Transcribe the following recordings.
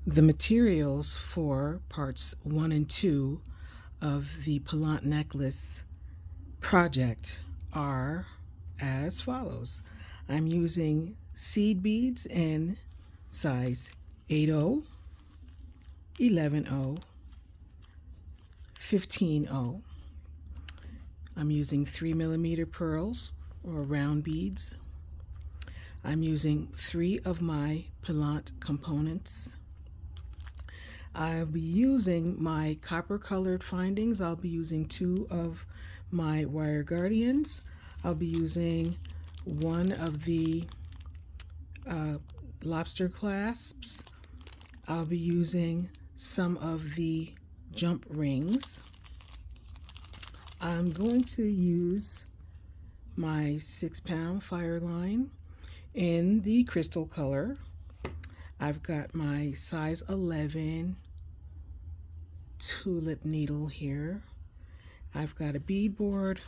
The materials for parts 1 and 2 of the Pilant necklace project are as follows. I'm using seed beads in size 8/0, 11/0, 15/0. I'm using 3mm pearls or round beads. I'm using 3 of my Pilant Components. I'll be using my copper colored findings. I'll be using 2 of my wire guardians. I'll be using 1 of the lobster clasps. I'll be using some of the jump rings. I'm going to use my 6-pound fire line in the crystal color. I've got my size 11 tulip needle here. I've got a bead board.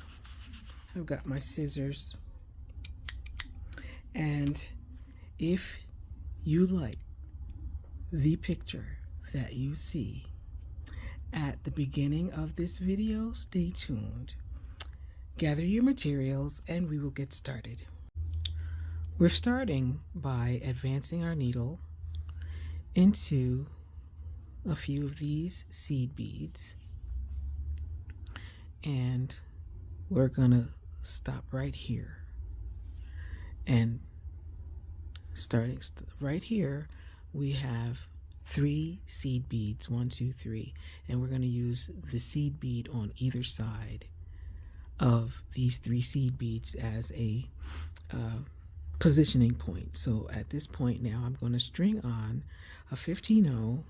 I've got my scissors. And if you like the picture that you see at the beginning of this video, stay tuned. Gather your materials and we will get started. We're starting by advancing our needle into a few of these seed beads, and we're gonna stop right here. And starting right here, we have 3 seed beads, 1, 2, 3, and we're gonna use the seed bead on either side of these 3 seed beads as a positioning point. So at this point now, I'm going to string on a 15/0,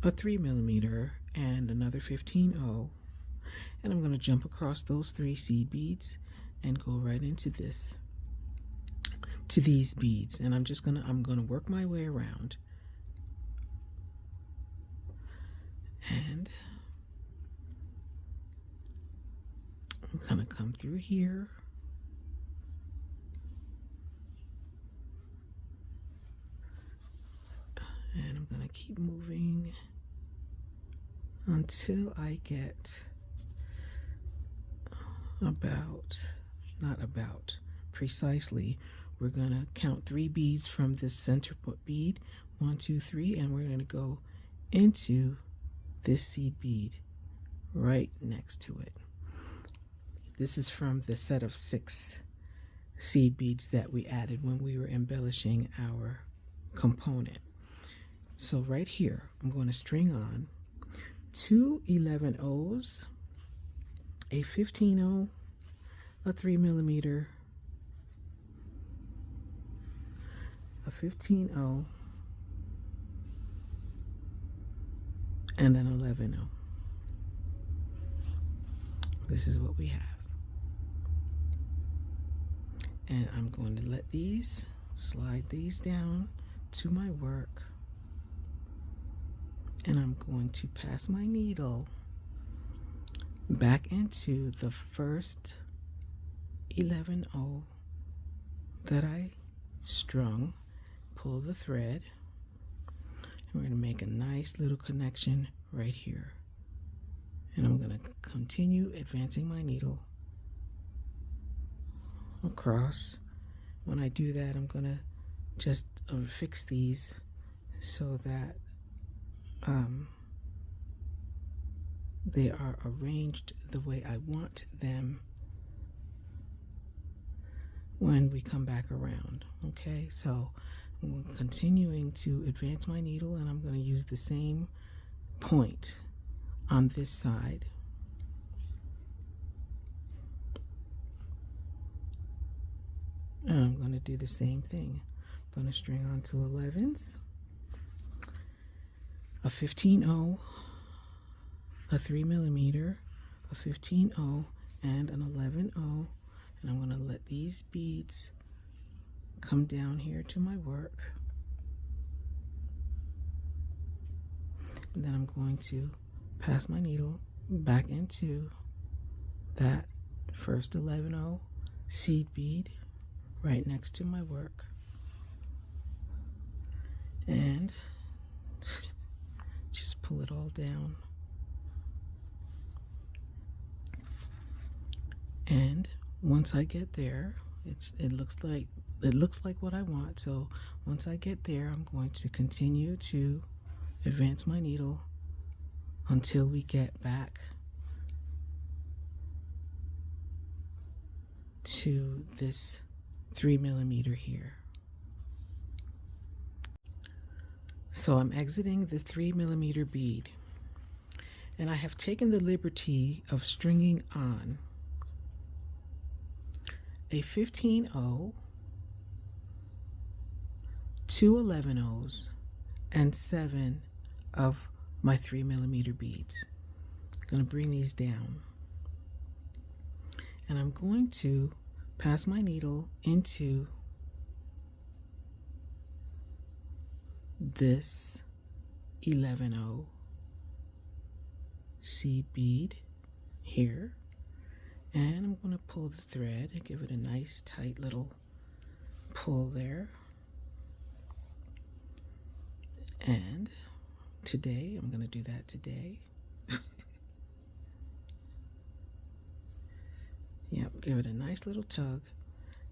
a 3mm, and another 15/0, and I'm going to jump across those 3 seed beads and go right into these beads. And I'm going to work my way around, and I'm going to come through here. And I'm going to keep moving until I get precisely, we're going to count 3 beads from the center bead, 1, 2, 3, and we're going to go into this seed bead right next to it. This is from the set of 6 seed beads that we added when we were embellishing our component. So right here, I'm going to string on 2 11/0s, a 15/0, a 3mm, a 15/0, and an 11/0. This is what we have. And I'm going to slide these down to my work. And I'm going to pass my needle back into the first 11/0 that I strung, pull the thread, and we're going to make a nice little connection right here. And I'm going to continue advancing my needle across. When I do that, I'm going to just fix these so that they are arranged the way I want them when we come back around. Okay, so I'm continuing to advance my needle, and I'm going to use the same point on this side. And I'm going to do the same thing. I'm going to string on 2 11s, a 15/0, a 3mm, a 15/0, and an 11/0, and I'm going to let these beads come down here to my work, and then I'm going to pass my needle back into that first 11/0 seed bead right next to my work, and pull it all down. And once I get there, it looks like what I want. So once I get there, I'm going to continue to advance my needle until we get back to this 3mm here. So I'm exiting the 3mm bead, and I have taken the liberty of stringing on a 15-0, 2 11-0s, and 7 of my 3mm beads. I'm going to bring these down, and I'm going to pass my needle into this 11-0 seed bead here, and I'm going to pull the thread and give it a nice tight little pull there. And today I'm going to do that today. Yep, give it a nice little tug.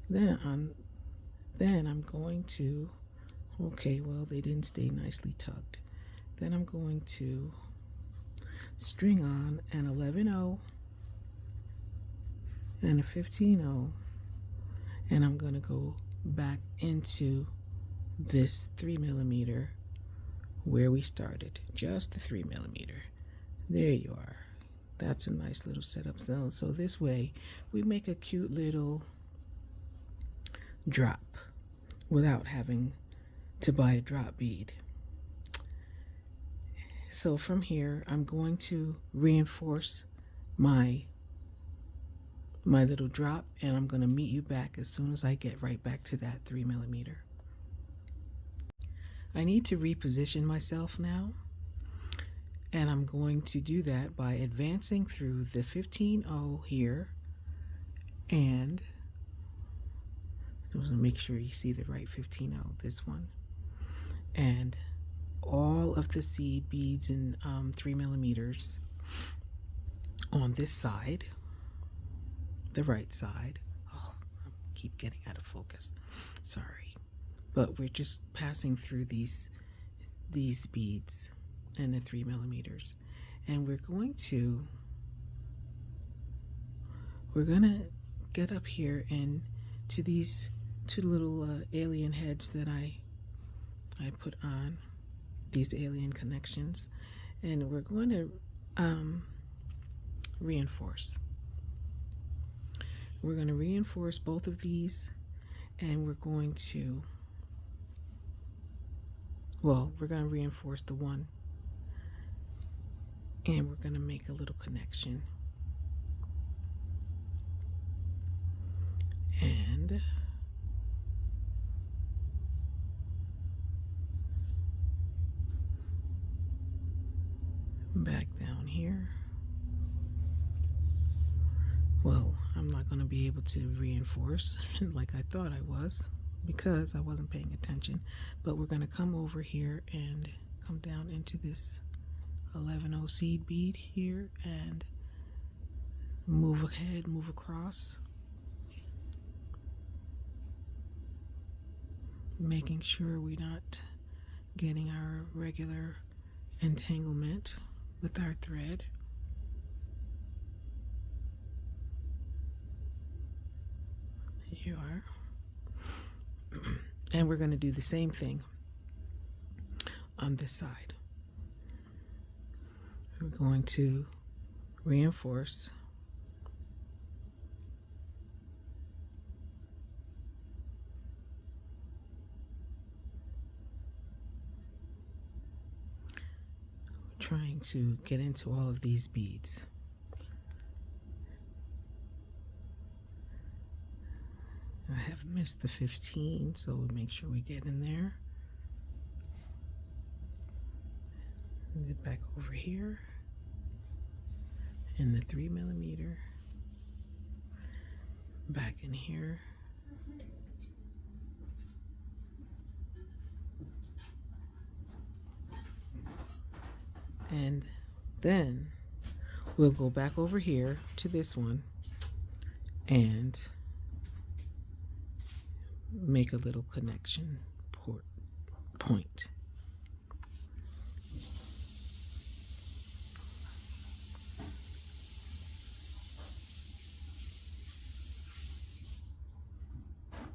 Then I'm going to, okay, well, they didn't stay nicely tugged. Then I'm going to string on an 11-0 and a 15-0, and I'm going to go back into this 3mm where we started, just the 3mm. There you are. That's a nice little setup. So this way we make a cute little drop without having to buy a drop bead. So from here I'm going to reinforce my little drop, and I'm going to meet you back as soon as I get right back to that 3mm. I need to reposition myself now, and I'm going to do that by advancing through the 15-0 here, and I'm going to make sure you see the right 15-0, this one, and all of the seed beads in 3mm on this side, the right side. Oh, I keep getting out of focus, sorry, but we're just passing through these beads and the 3mm, and we're gonna get up here and to these two little alien heads that I put on, these alien connections, and we're going to reinforce. We're going to reinforce both of these, and we're going to reinforce the one, and we're going to make a little connection, and back down here. Well, I'm not going to be able to reinforce like I thought I was because I wasn't paying attention, but we're going to come over here and come down into this 11-0 seed bead here and move ahead, move across, making sure we're not getting our regular entanglement with our thread. Here you are. And we're going to do the same thing on this side. We're going to reinforce trying to get into all of these beads. I have missed the 15, so we'll make sure we get in there. Get back over here, and the 3mm back in here. And then we'll go back over here to this one and make a little connection point.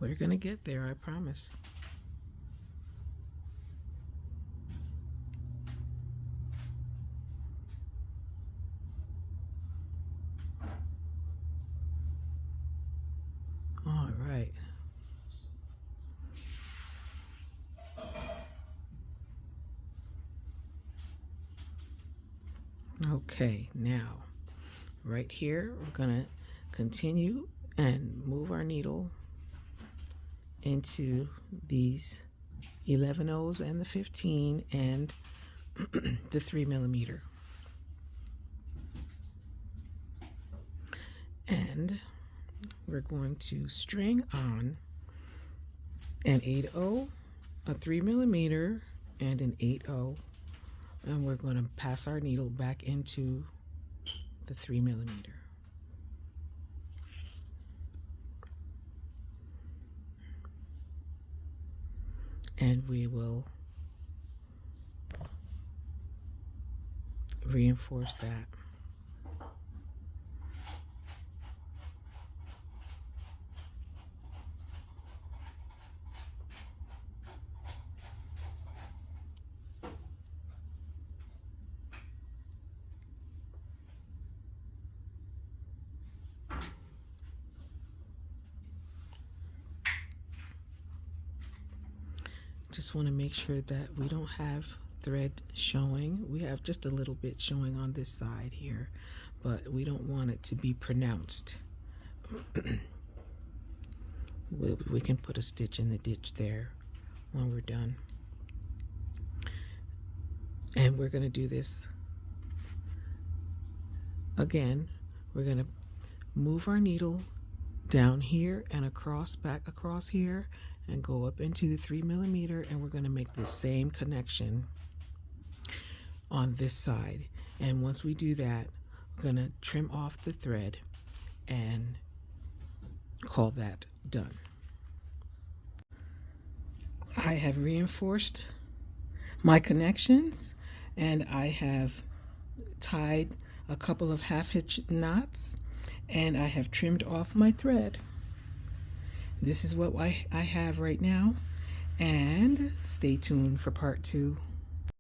We're gonna get there, I promise. All right. Okay, now right here we're gonna continue and move our needle into these 11 O's and the 15 and the 3mm. And we're going to string on an 8/0, a 3mm, and an 8/0, and we're going to pass our needle back into the 3mm. And we will reinforce that. Just want to make sure that we don't have thread showing. We have just a little bit showing on this side here, but we don't want it to be pronounced. We can put a stitch in the ditch there when we're done. And we're going to do this again. We're going to move our needle down here and across, back across here, and go up into the 3mm, and we're going to make the same connection on this side. And once we do that, we're going to trim off the thread and call that done. I have reinforced my connections, and I have tied a couple of half-hitch knots, and I have trimmed off my thread. This is what I have right now, and stay tuned for part 2.